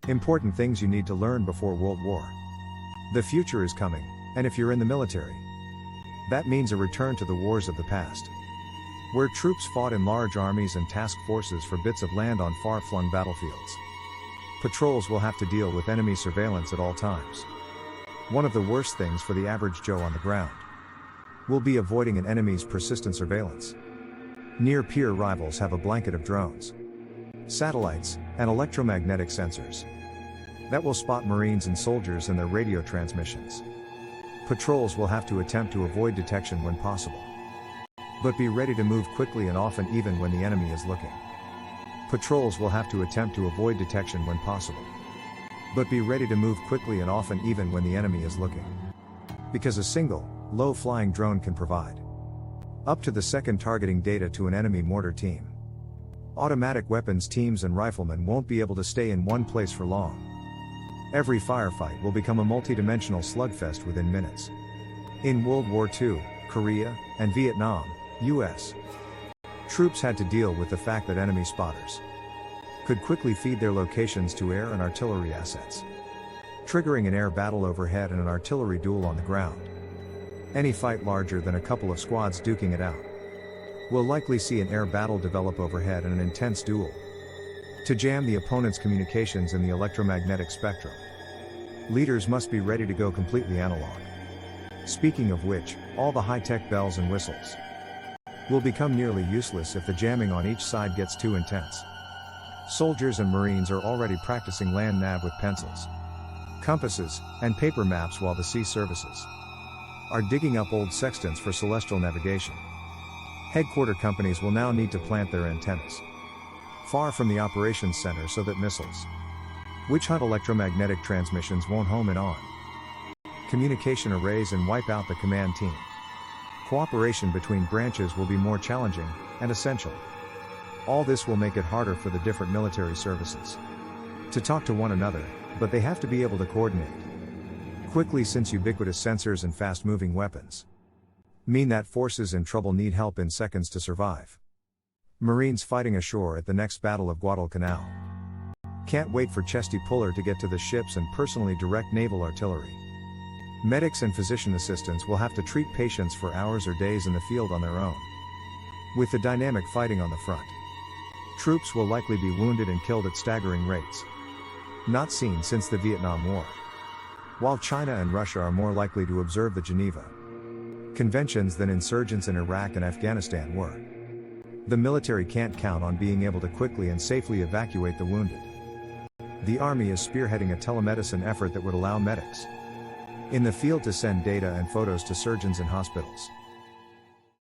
Important things you need to learn before World War. The future is coming, and if you're in the military, that means a return to the wars of the past, where troops fought in large armies and task forces for bits of land on far-flung battlefields. Patrols will have to deal with enemy surveillance at all times. One of the worst things for the average Joe on the ground will be avoiding an enemy's persistent surveillance. Near-peer rivals have a blanket of drones, satellites, and electromagnetic sensors that will spot Marines and soldiers in their radio transmissions. Patrols will have to attempt to avoid detection when possible, but be ready to move quickly and often even when the enemy is looking. Patrols will have to attempt to avoid detection when possible, but be ready to move quickly and often even when the enemy is looking. Because a single, low-flying drone can provide up to the second targeting data to an enemy mortar team. Automatic weapons teams and riflemen won't be able to stay in one place for long. Every firefight will become a multi-dimensional slugfest within minutes. In World War II, Korea, and Vietnam, U.S. troops had to deal with the fact that enemy spotters could quickly feed their locations to air and artillery assets, triggering an air battle overhead and an artillery duel on the ground. Any fight larger than a couple of squads duking it out will likely see an air battle develop overhead and an intense duel to jam the opponent's communications in the electromagnetic spectrum. Leaders must be ready to go completely analog. Speaking of which, all the high-tech bells and whistles will become nearly useless if the jamming on each side gets too intense. Soldiers and Marines are already practicing land nav with pencils, compasses, and paper maps, while the sea services are digging up old sextants for celestial navigation. Headquarter companies will now need to plant their antennas far from the operations center so that missiles which hunt electromagnetic transmissions won't home in on communication arrays and wipe out the command team. Cooperation between branches will be more challenging and essential. All this will make it harder for the different military services to talk to one another, but they have to be able to coordinate quickly, since ubiquitous sensors and fast-moving weapons mean that forces in trouble need help in seconds to survive. Marines fighting ashore at the next Battle of Guadalcanal can't wait for Chesty Puller to get to the ships and personally direct naval artillery. Medics and physician assistants will have to treat patients for hours or days in the field on their own. With the dynamic fighting on the front, troops will likely be wounded and killed at staggering rates not seen since the Vietnam War, while China and Russia are more likely to observe the Geneva Conventions than insurgents in Iraq and Afghanistan were. The military can't count on being able to quickly and safely evacuate the wounded. The Army is spearheading a telemedicine effort that would allow medics in the field to send data and photos to surgeons in hospitals.